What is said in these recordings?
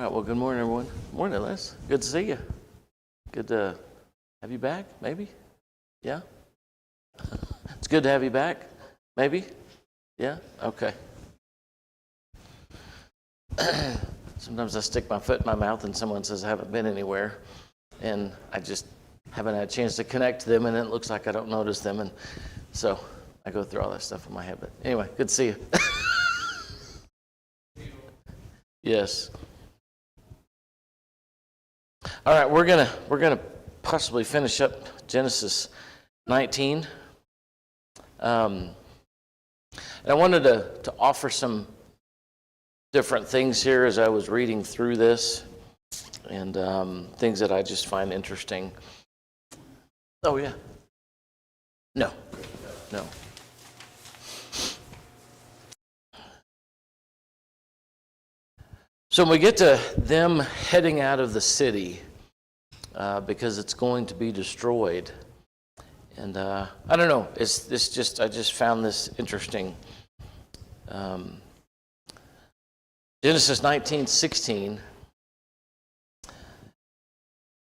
right, well, good morning, everyone. Morning, Les. Good to see you. Good to have you back, maybe? Yeah? It's good to have you back, maybe? Yeah? Okay. Sometimes I stick my foot in my mouth and someone says I haven't been anywhere, and I just haven't had a chance to connect to them, and it looks like I don't notice them, and so I go through all that stuff in my head. But anyway, good to see you. Yes. All right, we're gonna possibly finish up Genesis 19. And I wanted to offer some different things here as I was reading through this, and things that I just find interesting. Oh yeah. No. So when we get to them heading out of the city, because it's going to be destroyed, and I don't know, I just found this interesting. Genesis 19:16,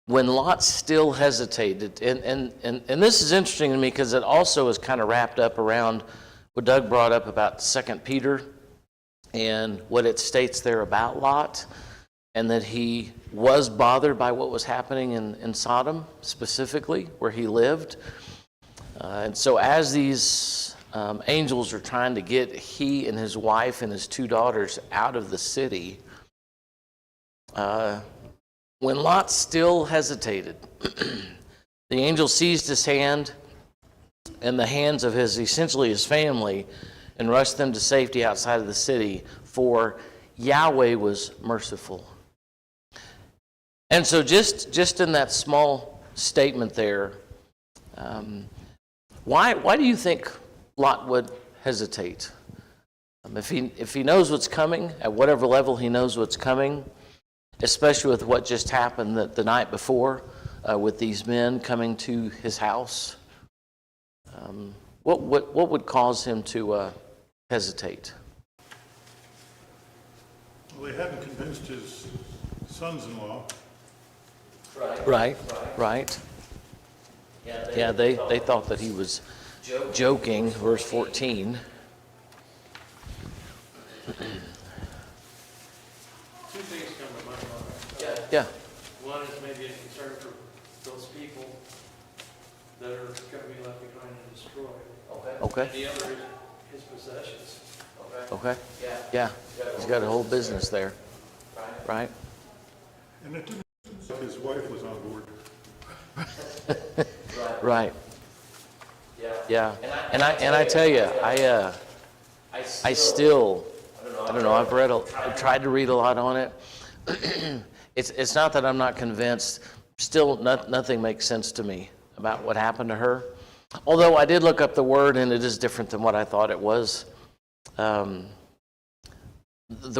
when Lot still hesitated, and this is interesting to me because it also is kind of wrapped up around what Doug brought up about 2 Peter and what it states there about Lot, and that he was bothered by what was happening in Sodom, specifically, where he lived. And so as these angels are trying to get he and his wife and his 2 daughters out of the city, when Lot still hesitated, the angel seized his hand and the hands of essentially his family, and rushed them to safety outside of the city, for Yahweh was merciful. And so just in that small statement there, why do you think Lot would hesitate? If he knows what's coming, at whatever level he knows what's coming, especially with what just happened the night before with these men coming to his house, what would cause him to hesitate? Well, they hadn't convinced his sons-in-law. Right. Yeah, they thought that he was joking, verse 14. Two things come to my mind. Yeah. One is maybe a concern for those people that are going to be left behind and destroyed. Okay. And the other is his possessions. Okay. Yeah. He's got a whole business there. Right. And it didn't look like his wife was on board. Right. Yeah. And I tell you, I still, I don't know, I've tried to read a lot on it. It's not that I'm not convinced. Still, nothing makes sense to me about what happened to her. Although I did look up the word, and it is different than what I thought it was. The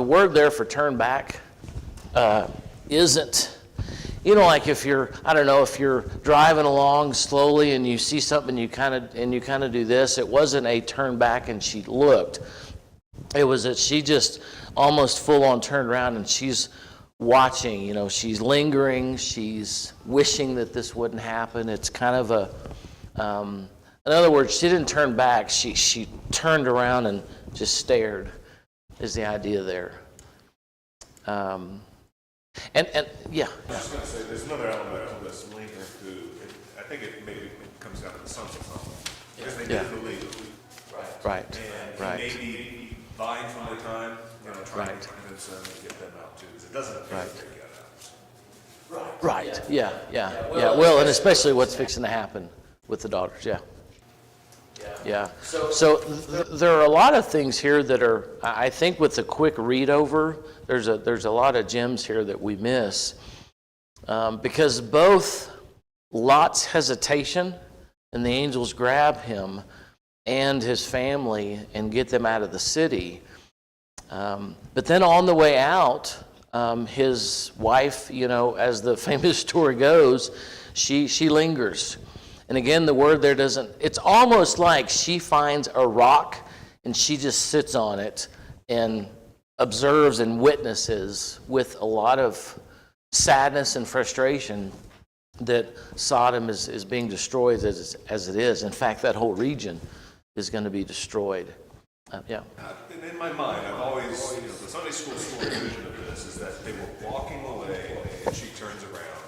word there for turn back isn't, like if you're driving along slowly and you see something, you kind of do this. It wasn't a turn back and she looked. It was that she just almost full on turned around and she's watching. She's lingering. She's wishing that this wouldn't happen. It's kind of in other words, she didn't turn back. She turned around and just stared. Is the idea there? And yeah. I was just going to say, there's another element of this linger who, I think it maybe comes down to the sons of Solomon. Because they did believe. Right. And he may be buying from the time, trying to convince them to get them out too. Because it doesn't appear that they get out. Right. Yeah. Well, and especially what's fixing to happen with the daughters. Yeah. So there are a lot of things here that are, I think, with a quick read over, there's a lot of gems here that we miss, because both Lot's hesitation and the angels grab him and his family and get them out of the city. But then on the way out, his wife, as the famous story goes, she lingers. And again, the word there doesn't, it's almost like she finds a rock and she just sits on it and observes and witnesses with a lot of sadness and frustration that Sodom is being destroyed as it is. In fact, that whole region is going to be destroyed. Yeah. In my mind, I've always, the Sunday school story version of this is that they were walking away and she turns around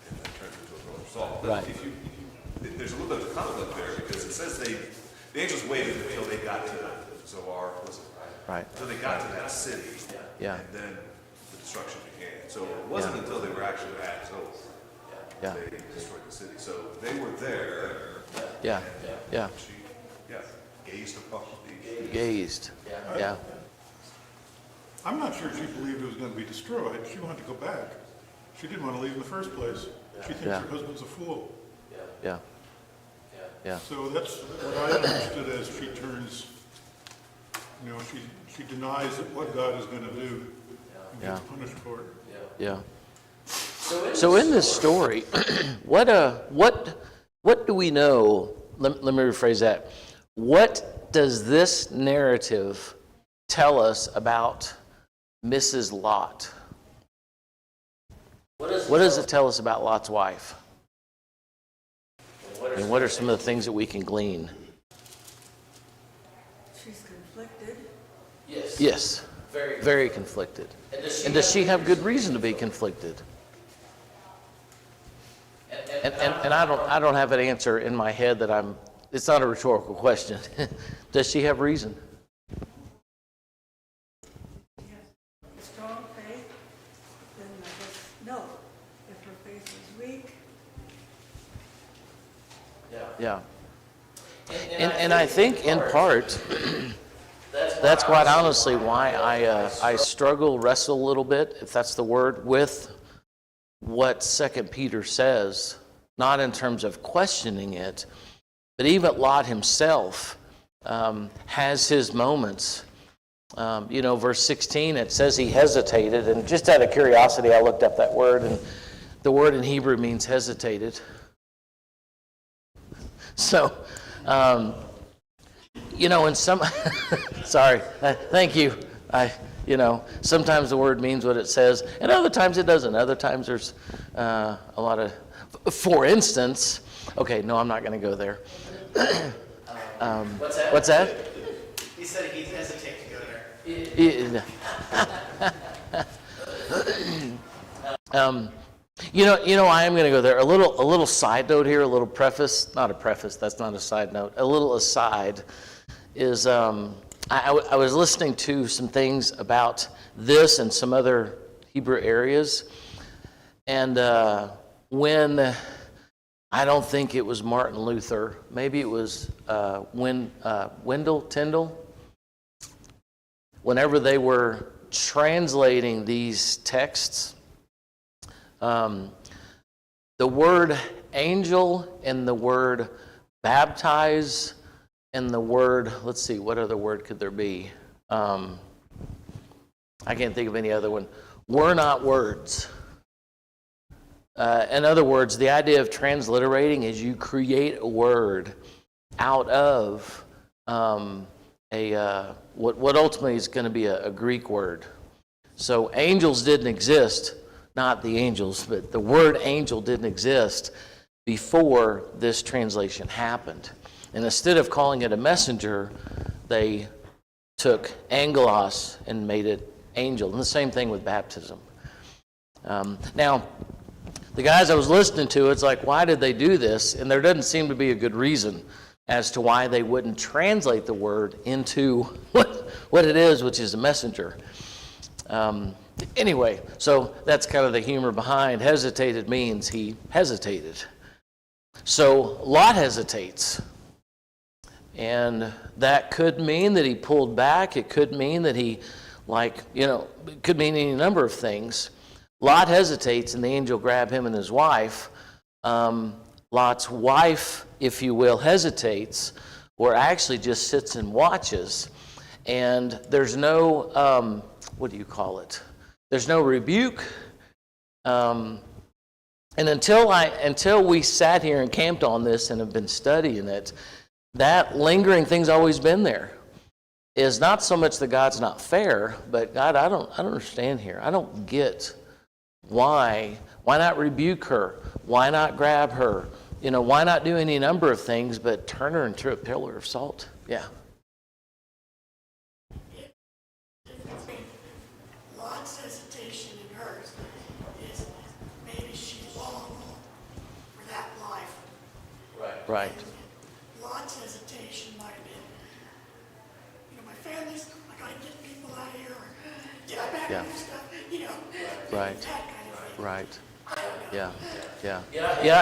and then turns into a pillar of salt. But Right. there's a little bit of conflict there because it says the angels waited until they got to Zoar, was it? Right. Until they got to that city. Yeah. And then the destruction began. So it wasn't until they were actually at Zoar Yeah. they destroyed the city. So they were there. Yeah. Yeah. She, gazed upon the Gazed. Yeah. I'm not sure she believed it was going to be destroyed. She wanted to go back. She didn't want to leave in the first place. She thinks Yeah. her husband's a fool. Yeah. Yeah. So that's what I understood as she turns, she denies what God is going to do and gets Yeah. punished for it. Yeah. So in this story, what do we know? Let me rephrase that. What does this narrative tell us about Mrs. Lot? What does it tell us about Lot's wife? And what are some of the things that we can glean? She's conflicted. Yes, very conflicted. And does she have good reason to be conflicted? And I don't have an answer in my head that it's not a rhetorical question. Does she have reason? Strong faith, then I guess no. If her faith is weak, Yeah. And I think in part, that's quite honestly why I struggle, wrestle a little bit, if that's the word, with what 2 Peter says, not in terms of questioning it, but even Lot himself has his moments. Verse 16, it says he hesitated, and just out of curiosity, I looked up that word, and the word in Hebrew means hesitated. So, in some, sorry, thank you. Sometimes the word means what it says, and other times it doesn't. Other times there's a lot of, for instance, okay, no, I'm not going to go there. What's that? He said he'd hesitate to go there. I am going to go there. A little side note here, a little preface, not a preface, that's not a side note. A little aside is I was listening to some things about this and some other Hebrew areas, and when I don't think it was Martin Luther, maybe it was Wendell Tyndall, whenever they were translating these texts, the word angel and the word baptize and the word, let's see, what other word could there be? I can't think of any other one. Were not words. In other words, the idea of transliterating is you create a word out of what ultimately is going to be a Greek word. So angels didn't exist, not the angels, but the word angel didn't exist before this translation happened. And instead of calling it a messenger, they took angelos and made it angel. And the same thing with baptism. Now, the guys I was listening to, it's like, why did they do this? And there doesn't seem to be a good reason as to why they wouldn't translate the word into what it is, which is a messenger. Anyway, so that's kind of the humor behind hesitated means he hesitated. So Lot hesitates. And that could mean that he pulled back. It could mean that he, it could mean any number of things. Lot hesitates, and the angel grabbed him and his wife. Lot's wife, if you will, hesitates, or actually just sits and watches. And there's no, what do you call it? There's no rebuke. And until we sat here and camped on this and have been studying it, that lingering thing's always been there. is not so much that God's not fair, but God, I don't understand here. I don't get why not rebuke her? Why not grab her? Why not do any number of things but turn her into a pillar of salt? Yeah. Lot's hesitation in hers is maybe she longed for that life. Right. Lot's hesitation might have been, my family's, I gotta get people out of here, or get back Yeah. and do stuff, Right. that kind of thing. Right. Yeah,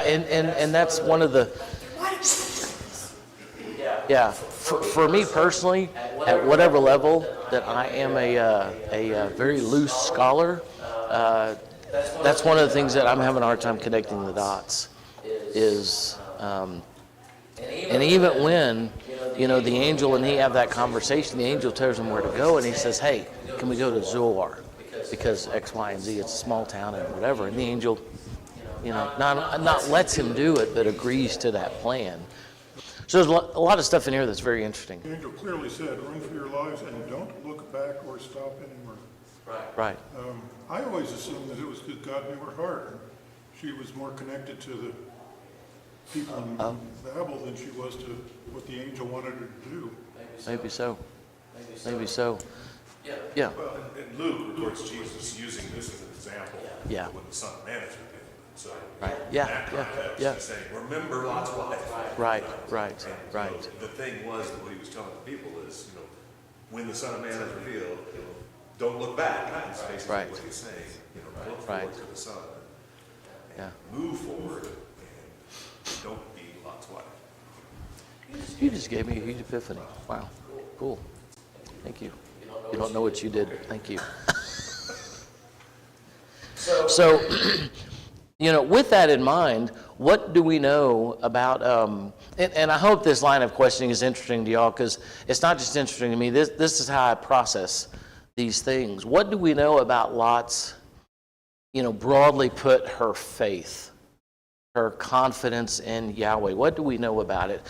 and that's one of the, There might have been yeah, for me personally, at whatever level that I am a very loose scholar, that's one of the things that I'm having a hard time connecting the dots is, and even when, the angel and he have that conversation, the angel tells him where to go, and he says, hey, can we go to Zoar? Because X, Y, and Z, it's a small town and whatever. And the angel, not lets him do it, but agrees to that plan. So there's a lot of stuff in here that's very interesting. The angel clearly said, run for your lives and don't look back or stop anymore. Right. I always assumed that it was because God knew her heart. And she was more connected to the people in Babel than she was to what the angel wanted her to do. Maybe so. Yeah. Well, and Luke records Jesus using this as an example. Yeah. When the Son of Man is revealed. So Right. in Yeah. that context, Yeah. he's saying, remember Lot's wife. Right. And so the thing was, what he was telling the people is, when the Son of Man is revealed, don't look back. That's basically Right. what he's saying. Look Right. forward to the Son. Yeah. Move forward and don't be Lot's wife. You just gave me a huge epiphany. Wow. Cool. Thank you. You don't know what you did. Thank you. So, with that in mind, what do we know about, and I hope this line of questioning is interesting to y'all, because it's not just interesting to me. This is how I process these things. What do we know about Lot's, broadly put, her faith, her confidence in Yahweh? What do we know about it?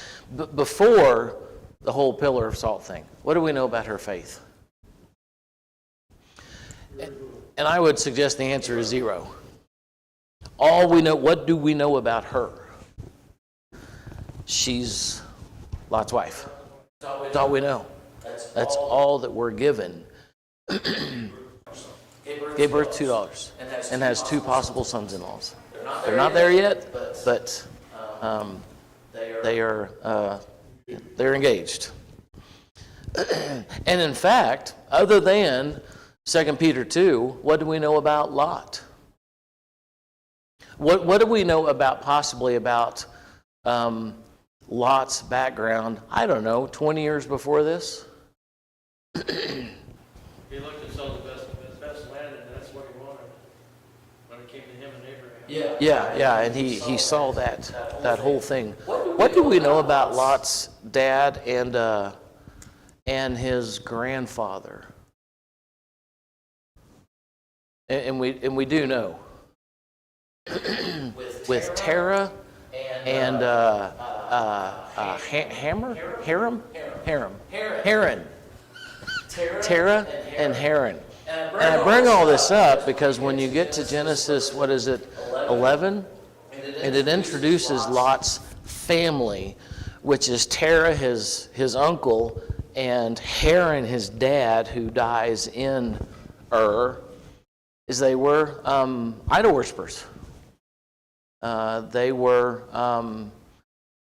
Before the whole pillar of salt thing, what do we know about her faith? And I would suggest the answer is 0. All we know, what do we know about her? She's Lot's wife. That's all we know. That's all that we're given. Gave birth to 2 daughters and has 2 possible sons-in-laws. They're not there yet, but they're engaged. And in fact, other than 2 Peter 2, what do we know about Lot? What do we know possibly about Lot's background? I don't know, 20 years before this? He looked and saw the best land, and that's what he wanted when it came to him and Abraham. Yeah, and he saw that whole thing. What do we know about Lot's dad and his grandfather? And we do know. With Terah and Haran. Terah and Haran. And I bring all this up because when you get to Genesis, 11? And it introduces Lot's family, which is Terah, his uncle, and Haran, his dad, who dies in is they were idol worshippers. They were,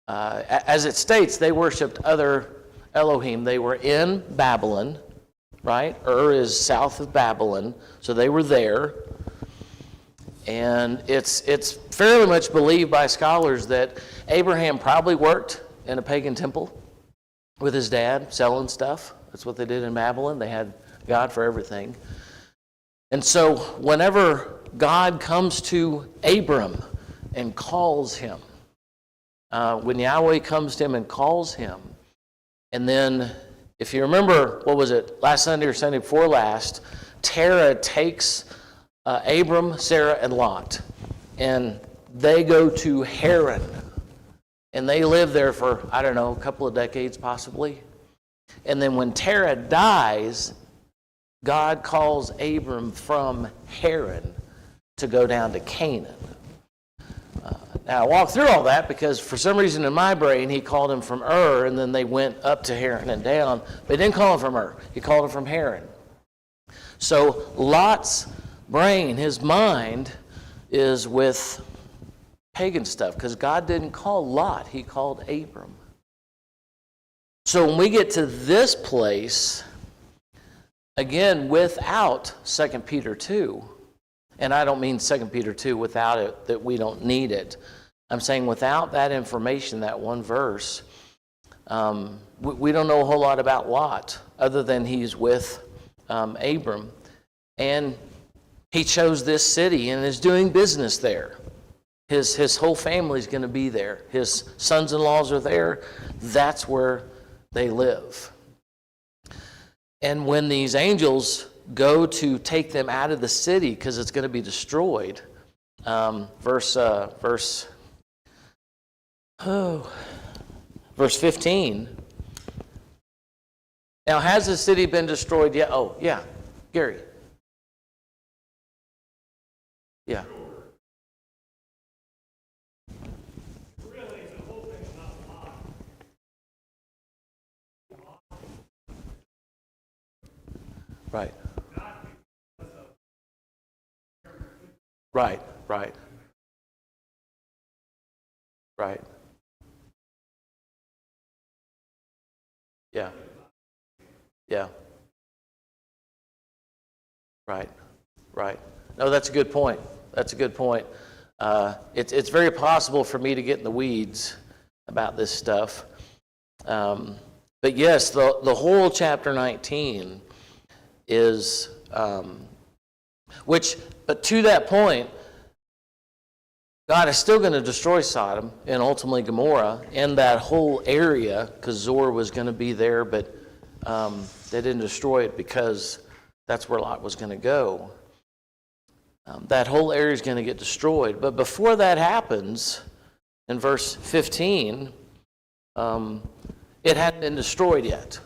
as it states, they worshipped other Elohim. They were in Babylon, right? Is south of Babylon, so they were there. And it's fairly much believed by scholars that Abraham probably worked in a pagan temple with his dad, selling stuff. That's what they did in Babylon. They had God for everything. And so whenever God comes to Abram and calls him, when Yahweh comes to him and calls him, and then, if you remember, what was it, last Sunday or Sunday before last, Terah takes Abram, Sarah, and Lot, and they go to Haran, and they live there for, I don't know, a couple of decades possibly. And then when Terah dies, God calls Abram from Haran to go down to Canaan. Now, I walked through all that because for some reason in my brain, he called him from Ur, and then they went up to Haran and down. But he didn't call him from Ur. He called him from Haran. So Lot's brain, his mind, is with pagan stuff because God didn't call Lot. He called Abram. So when we get to this place, again, without 2 Peter 2, and I don't mean 2 Peter 2 without it, that we don't need it. I'm saying without that information, that one verse, we don't know a whole lot about Lot other than he's with Abram. And he chose this city and is doing business there. His whole family's going to be there. His sons-in-laws are there. That's where they live. And when these angels go to take them out of the city because it's going to be destroyed, verse 15. Now, has the city been destroyed yet? Oh, yeah. Gary. Yeah. Really, the whole thing about Lot. Right. Right. Yeah. Right. No, that's a good point. It's very possible for me to get in the weeds about this stuff. But yes, the whole chapter 19 is, but to that point, God is still going to destroy Sodom and ultimately Gomorrah and that whole area, because Zoar was going to be there, but they didn't destroy it because that's where Lot was going to go. That whole area is going to get destroyed. But before that happens, in verse 15, it hadn't been destroyed yet.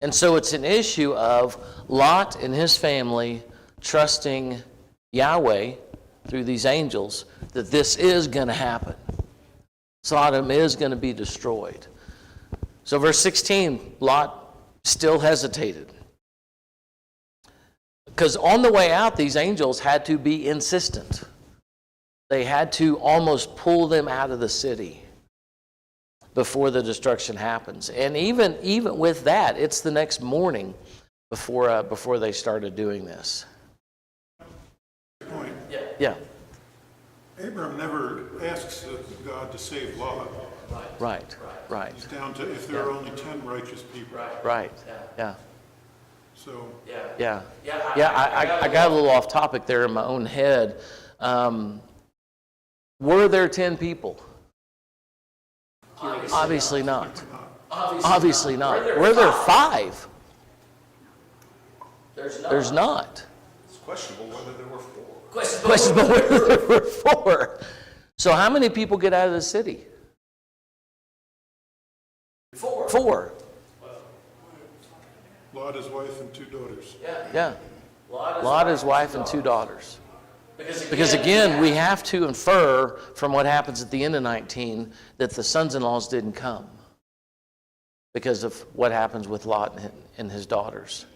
And so it's an issue of Lot and his family trusting Yahweh through these angels that this is going to happen. Sodom is going to be destroyed. So verse 16, Lot still hesitated. Because on the way out, these angels had to be insistent. They had to almost pull them out of the city before the destruction happens. And even with that, it's the next morning before they started doing this. Point. Yeah. Abram never asks God to save Lot. Right. It's down to if there are only 10 righteous people. Right. Yeah. So Yeah. I got a little off topic there in my own head. Were there 10 people? Obviously not. Obviously not. Were there 5? There's not. It's questionable whether there were 4. Questionable whether there were 4. So how many people get out of the city? 4. Lot, his wife, and 2 daughters. Yeah. Lot, his wife, and 2 daughters. Because again, we have to infer from what happens at the end of 19 that the sons-in-laws didn't come because of what happens with Lot and his daughters.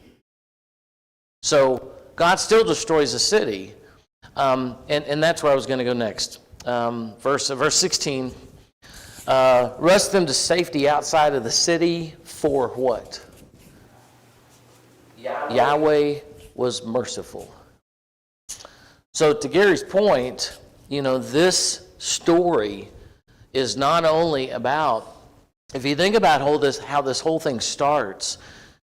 So God still destroys the city, and that's where I was going to go next. Verse 16, rushed them to safety outside of the city for what? Yahweh was merciful. So to Gary's point, this story is not only about, if you think about how this whole thing starts,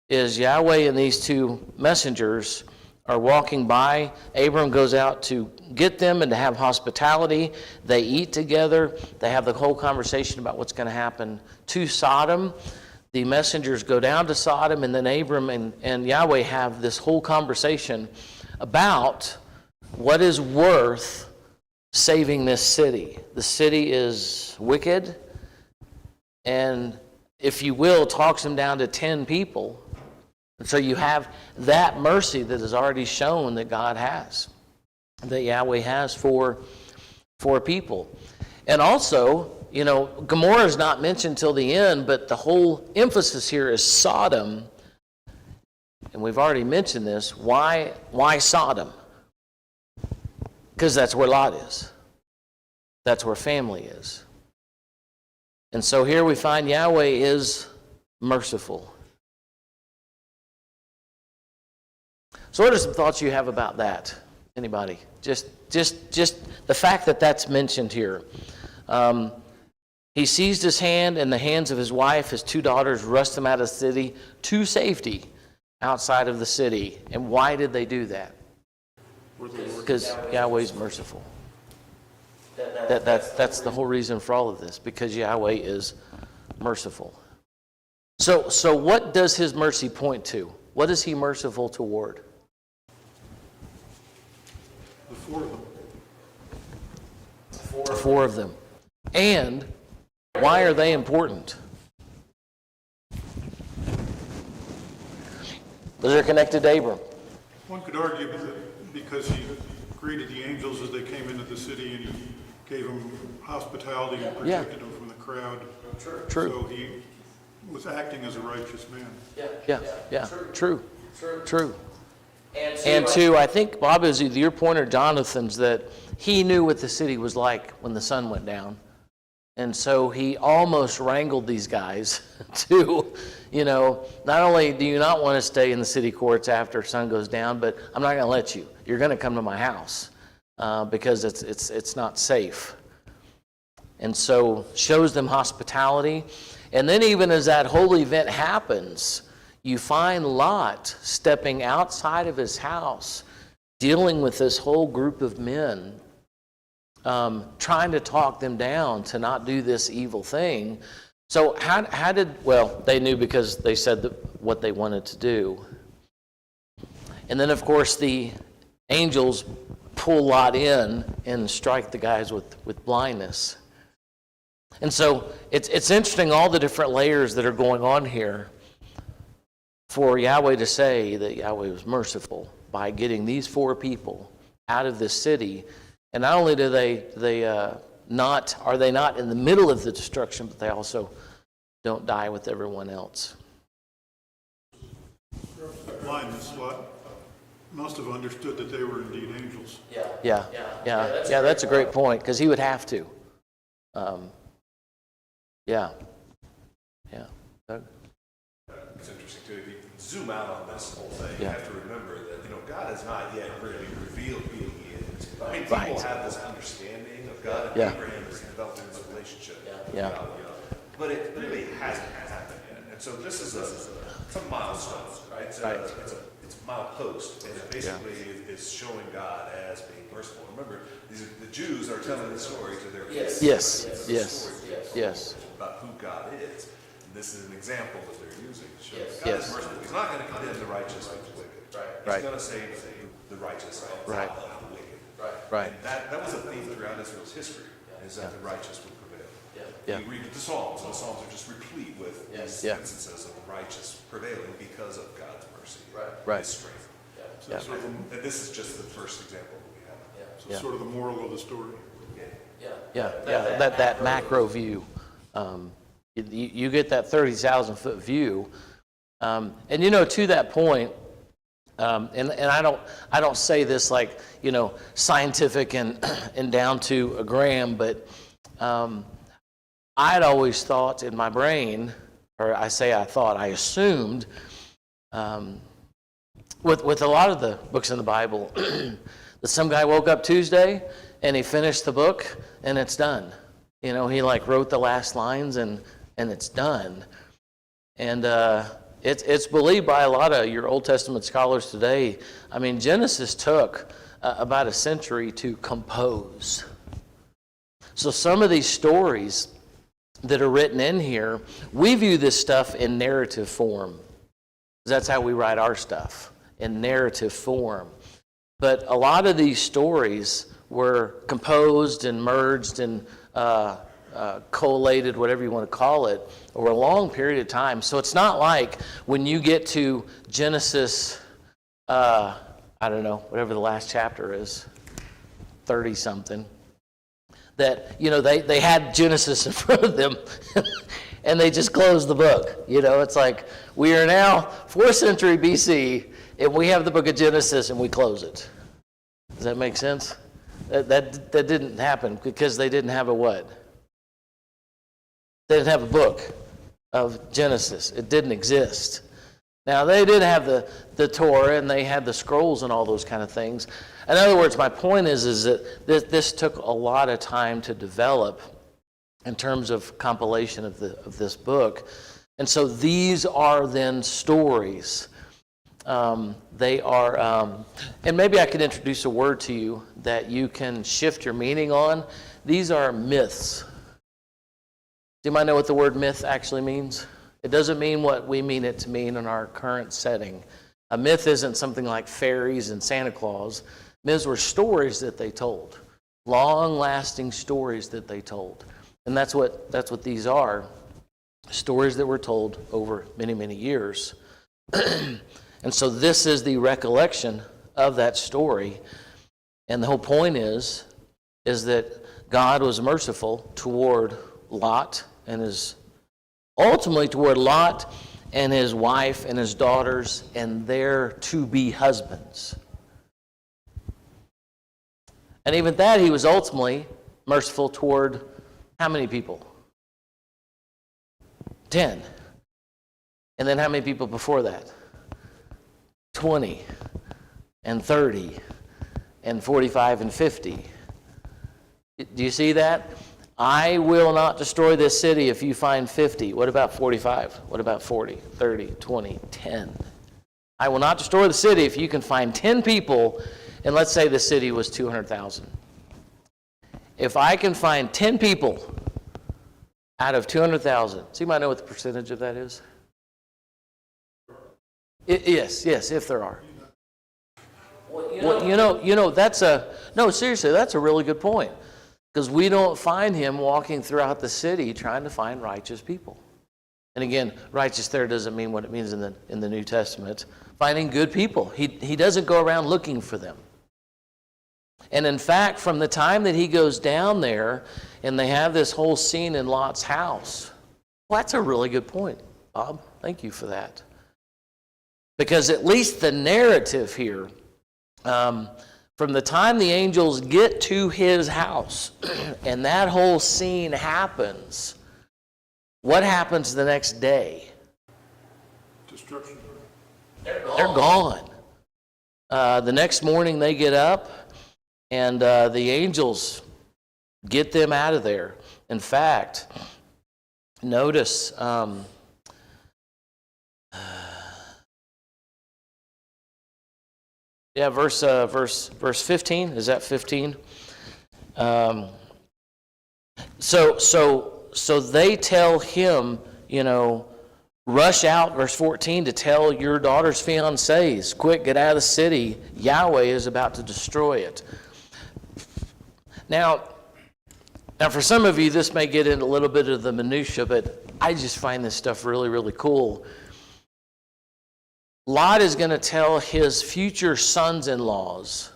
is Yahweh and these 2 messengers are walking by. Abram goes out to get them and to have hospitality. They eat together. They have the whole conversation about what's going to happen to Sodom. The messengers go down to Sodom, and then Abram and Yahweh have this whole conversation about what is worth saving this city. The city is wicked, and if you will, talks him down to 10 people. And so you have that mercy that is already shown that God has, that Yahweh has for people. And also, you know, Gomorrah is not mentioned till the end, but the whole emphasis here is Sodom. And we've already mentioned this. Why Sodom? Because that's where Lot is. That's where family is. And so here we find Yahweh is merciful. So what are some thoughts you have about that? Anybody? Just the fact that that's mentioned here. He seized his hand and the hands of his wife, his 2 daughters, rushed them out of the city to safety outside of the city. And why did they do that? Because Yahweh's merciful. That's the whole reason for all of this, because Yahweh is merciful. So what does his mercy point to? What is he merciful toward? The 4 of them. The 4 of them. And why are they important? Those are connected to Abram. One could argue that because he greeted the angels as they came into the city and he gave them hospitality and protected them from the crowd. True. So he was acting as a righteous man. Yeah. True. And two, I think, Bob, is either your point or Jonathan's, that he knew what the city was like when the sun went down. And so he almost wrangled these guys to, you know, not only do you not want to stay in the city courts after sun goes down, but I'm not going to let you. You're going to come to my house because it's not safe. And so shows them hospitality. And then even as that whole event happens, you find Lot stepping outside of his house, dealing with this whole group of men, trying to talk them down to not do this evil thing. So how did, well, they knew because they said what they wanted to do. And then, of course, the angels pull Lot in and strike the guys with blindness. And so it's interesting, all the different layers that are going on here for Yahweh to say that Yahweh was merciful by getting these 4 people out of this city. And not only are they not in the middle of the destruction, but they also don't die with everyone else. Blindness, Lot must have understood that they were indeed angels. Yeah, that's a great point, because he would have to. Doug? It's interesting too, if you zoom out on this whole thing, you have to remember that, you know, God has not yet really revealed who he is. I mean, people have this understanding of God, and Abraham is developing this relationship with God, but it really hasn't happened yet. And so this is it's a milestone, right? It's a milepost, and it basically is showing God as being merciful. Remember, the Jews are telling the story to their kids. Yes. About who God is. And this is an example that they're using to show that God is merciful. He's not going to condemn the righteous with the wicked. He's going to save the righteous and the wicked. And that was a theme throughout Israel's history, is that the righteous would prevail. You read the Psalms, and the Psalms are just replete with these instances of the righteous prevailing because of God's mercy and His strength. And this is just the first example that we have. So sort of the moral of the story. That macro view. You get that 30,000 foot view. And you know, to that point, and I don't say this like, you know, scientific and down to a gram, but I'd always thought in my brain, or I assumed, with a lot of the books in the Bible, that some guy woke up Tuesday and he finished the book and it's done. You know, he like wrote the last lines and it's done. And it's believed by a lot of your Old Testament scholars today. I mean, Genesis took about a century to compose. So some of these stories that are written in here, we view this stuff in narrative form. That's how we write our stuff, in narrative form. But a lot of these stories were composed and merged and collated, whatever you want to call it, over a long period of time. So it's not like when you get to Genesis, I don't know, whatever the last chapter is, 30-something, that, they had Genesis in front of them and they just closed the book. It's like we are now 4th century BC and we have the book of Genesis and we close it. Does that make sense? That didn't happen because they didn't have a what? They didn't have a book of Genesis. It didn't exist. Now, they did have the Torah, and they had the scrolls and all those kind of things. In other words, my point is that this took a lot of time to develop in terms of compilation of this book. And so these are then stories. They are, and maybe I could introduce a word to you that you can shift your meaning on. These are myths. Do you mind know what the word myth actually means? It doesn't mean what we mean it to mean in our current setting. A myth isn't something like fairies and Santa Claus. Myths were stories that they told, long-lasting stories that they told. And that's what these are, stories that were told over many, many years. And so this is the recollection of that story. And the whole point is that God was merciful toward Lot and ultimately toward Lot and his wife and his daughters and their to-be husbands. And even that, he was ultimately merciful toward how many people? 10. And then how many people before that? 20 and 30 and 45 and 50. Do you see that? I will not destroy this city if you find 50. What about 45? What about 40, 30, 20, 10? I will not destroy the city if you can find 10 people, and let's say the city was 200,000. If I can find 10 people out of 200,000, so you might know what the percentage of that is? Yes, if there are. Well, that's seriously, that's a really good point. Because we don't find him walking throughout the city trying to find righteous people. And again, righteous there doesn't mean what it means in the New Testament. Finding good people. He doesn't go around looking for them. And in fact, from the time that he goes down there and they have this whole scene in Lot's house, well, that's a really good point, Bob. Thank you for that. Because at least the narrative here, from the time the angels get to his house and that whole scene happens, what happens the next day? Destruction. They're gone. The next morning they get up and the angels get them out of there. In fact, notice verse 15. Is that 15? So they tell him, rush out, verse 14, to tell your daughter's fiancés, quick, get out of the city. Yahweh is about to destroy it. Now for some of you, this may get into a little bit of the minutia, but I just find this stuff really, really cool. Lot is going to tell his future sons-in-laws,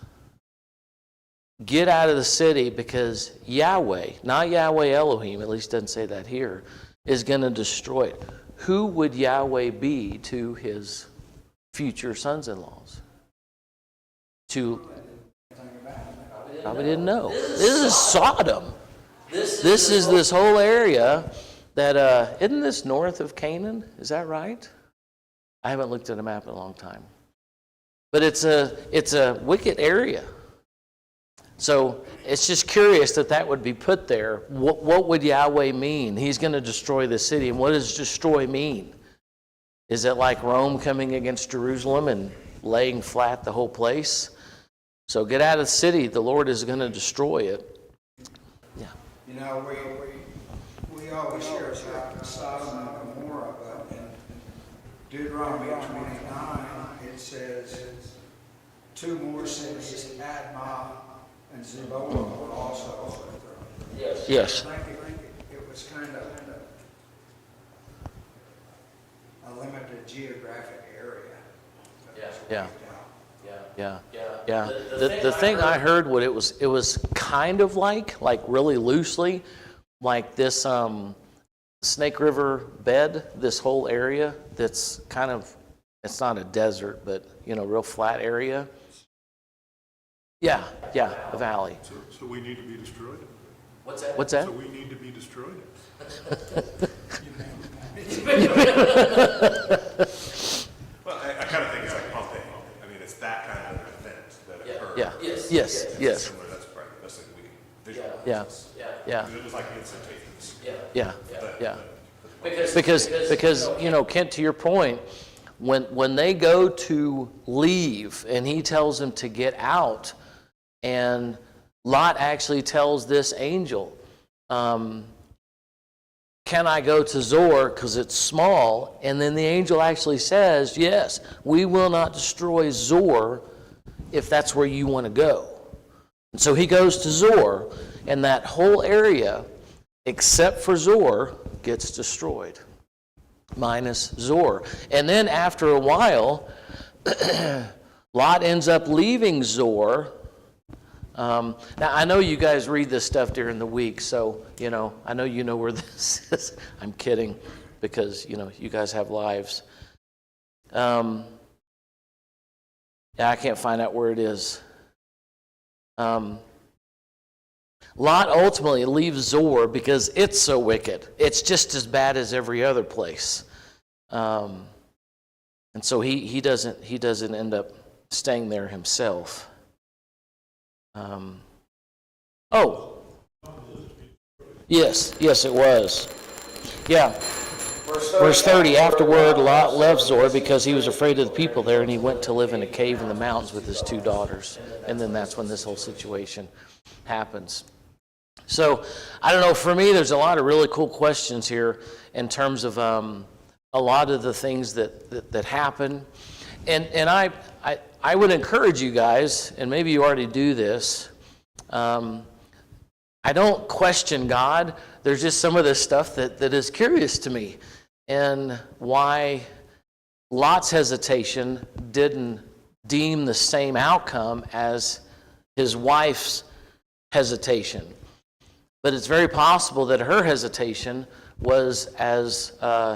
get out of the city because Yahweh, not Yahweh Elohim, at least doesn't say that here, is going to destroy it. Who would Yahweh be to his future sons-in-laws? Probably didn't know. This is Sodom. This is this whole area that, isn't this north of Canaan? Is that right? I haven't looked at a map in a long time. But it's a wicked area. So it's just curious that would be put there. What would Yahweh mean? He's going to destroy the city. And what does destroy mean? Is it like Rome coming against Jerusalem and laying flat the whole place? So get out of the city. The Lord is going to destroy it. Yeah. We always hear about Sodom and Gomorrah, but in Deuteronomy 29, it says, 2 more cities, Admah and Zeboim, were also overthrown. Yes. I think was kind of a limited geographic area. Yeah. The thing I heard, what it was kind of like really loosely, like this Snake River bed, this whole area that's kind of, it's not a desert, but real flat area. Yeah, a valley. So we need to be destroyed? What's that? So we need to be destroyed? Well, I kind of think it's like Pompeii. I mean, it's that kind of event that occurred. Yeah. Yes. Similar, that's probably the best thing we can visualize. Yeah. It was like instantaneous. Yeah. Because Kent, to your point, when they go to leave and he tells them to get out, and Lot actually tells this angel, can I go to Zoar because it's small? And then the angel actually says, yes, we will not destroy Zoar if that's where you want to go. And so he goes to Zoar, and that whole area, except for Zoar, gets destroyed, minus Zoar. And then after a while, Lot ends up leaving Zoar. Now, I know you guys read this stuff during the week, so, I know you know where this is. I'm kidding, because, you guys have lives. Yeah, I can't find out where it is. Lot ultimately leaves Zoar because it's so wicked. It's just as bad as every other place. And so he doesn't end up staying there himself. Yes, it was. Yeah. Verse 30, afterward, Lot left Zoar because he was afraid of the people there, and he went to live in a cave in the mountains with his 2 daughters. And then that's when this whole situation happens. So, I don't know, for me, there's a lot of really cool questions here in terms of a lot of the things that happen. And I would encourage you guys, and maybe you already do this, I don't question God. There's just some of this stuff that is curious to me, and why Lot's hesitation didn't deem the same outcome as his wife's hesitation. But it's very possible that her hesitation was, as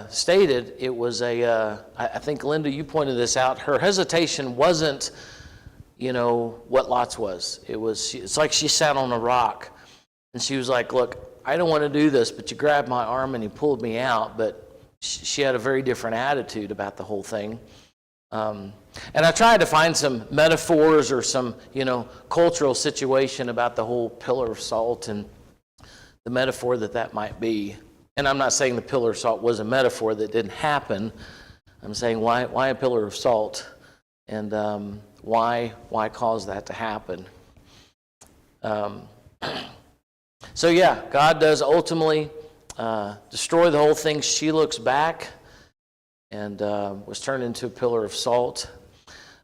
stated, it was I think, Linda, you pointed this out, her hesitation wasn't, what Lot's was. It's like she sat on a rock, and she was like, look, I don't want to do this, but you grabbed my arm and you pulled me out. But she had a very different attitude about the whole thing. And I tried to find some metaphors or some, cultural situation about the whole pillar of salt and the metaphor that might be. And I'm not saying the pillar of salt was a metaphor that didn't happen. I'm saying why a pillar of salt, and why cause that to happen. So yeah, God does ultimately destroy the whole thing. She looks back and was turned into a pillar of salt.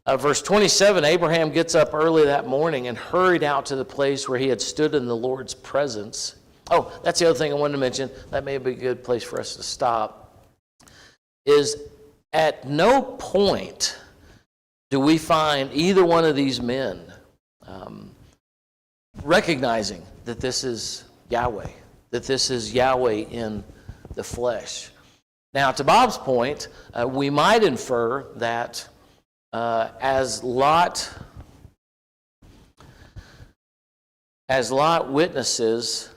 Verse 27, Abraham gets up early that morning and hurried out to the place where he had stood in the Lord's presence. Oh, that's the other thing I wanted to mention. That may be a good place for us to stop. Is at no point do we find either one of these men recognizing that this is Yahweh, that this is Yahweh in the flesh. Now, to Bob's point, we might infer that as Lot witnesses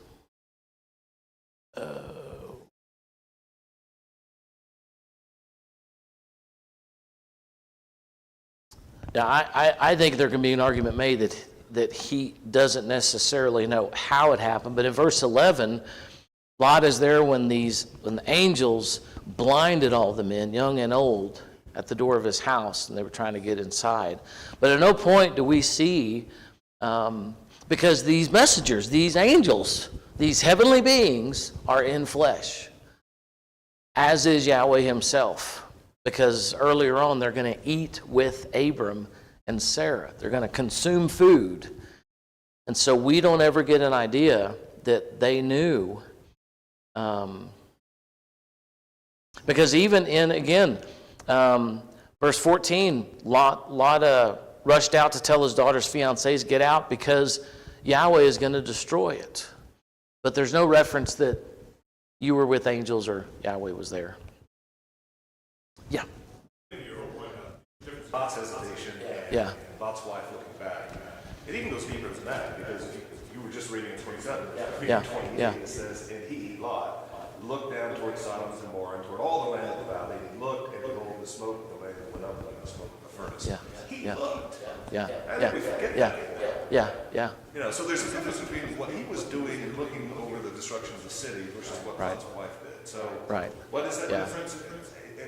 now, I think there can be an argument made that he doesn't necessarily know how it happened. But in verse 11, Lot is there when the angels blinded all the men, young and old, at the door of his house, and they were trying to get inside. But at no point do we see, because these messengers, these angels, these heavenly beings are in flesh, as is Yahweh himself. Because earlier on, they're going to eat with Abram and Sarah. They're going to consume food. And so we don't ever get an idea that they knew Because even in, again, verse 14, Lot rushed out to tell his daughter's fiancés, get out because Yahweh is going to destroy it. But there's no reference that you were with angels or Yahweh was there. Yeah. Lot's hesitation and Lot's wife looking back. It even goes deeper than that, because if you were just reading in 27, reading 28, it says, and he, Lot, looked down toward Sodom and Gomorrah and toward all the land of the valley. He looked, and behold, the smoke of the land went up like the smoke of a furnace. He looked. And then we forget that. You know, so there's a difference between what he was doing and looking over the destruction of the city versus what Lot's wife did. So what is that difference?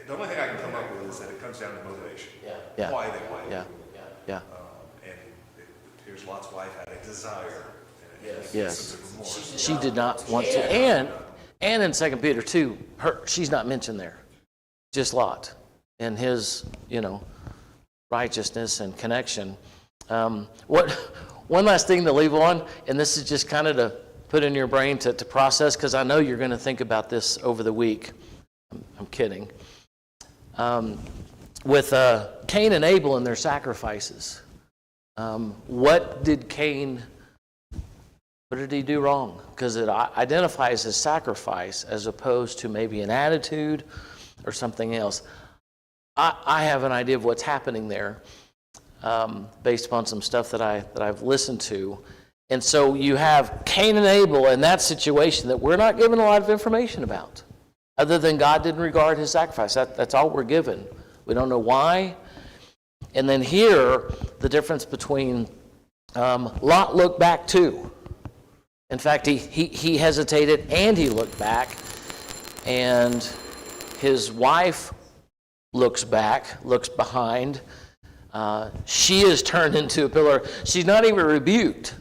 The only thing I can come up with is that it comes down to motivation. Why they went. And here's Lot's wife had a desire. Yes. She did not want to. And in 2 Peter 2, she's not mentioned there. Just Lot and his, righteousness and connection. One last thing to leave on, and this is just kind of to put in your brain to process, because I know you're going to think about this over the week. I'm kidding. With Cain and Abel and their sacrifices, what did he do wrong? Because it identifies as sacrifice as opposed to maybe an attitude or something else. I have an idea of what's happening there based upon some stuff that I've listened to. And so you have Cain and Abel in that situation that we're not given a lot of information about, other than God didn't regard his sacrifice. That's all we're given. We don't know why. And then here, the difference between Lot looked back too. In fact, he hesitated and he looked back. And his wife looks back, looks behind. She is turned into a pillar. She's not even rebuked.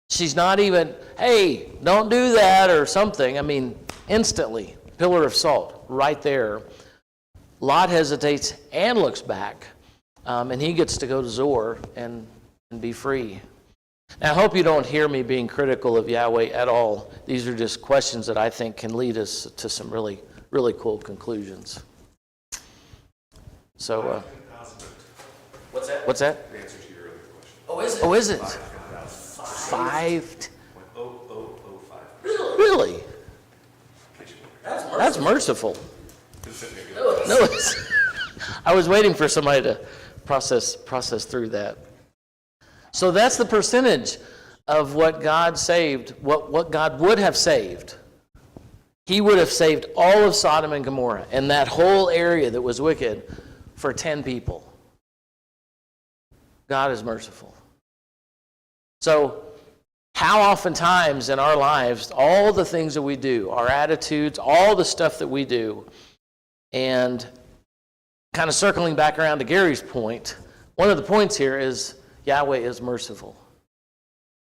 She's not even, hey, don't do that or something. I mean, instantly, pillar of salt right there. Lot hesitates and looks back. And he gets to go to Zoar and be free. Now, I hope you don't hear me being critical of Yahweh at all. These are just questions that I think can lead us to some really, really cool conclusions. So, what's that? The answer to your earlier question. Oh, is it? 5? Really? That's merciful. No, I was waiting for somebody to process through that. So that's the percentage of what God saved, what God would have saved. He would have saved all of Sodom and Gomorrah and that whole area that was wicked for 10 people. God is merciful. So how oftentimes in our lives, all the things that we do, our attitudes, all the stuff that we do, and kind of circling back around to Gary's point, one of the points here is Yahweh is merciful.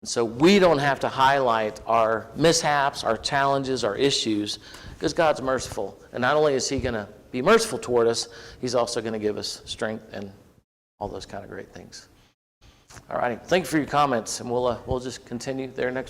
And so we don't have to highlight our mishaps, our challenges, our issues, because God's merciful. And not only is he going to be merciful toward us, he's also going to give us strength and all those kind of great things. All righty. Thank you for your comments, and we'll just continue there next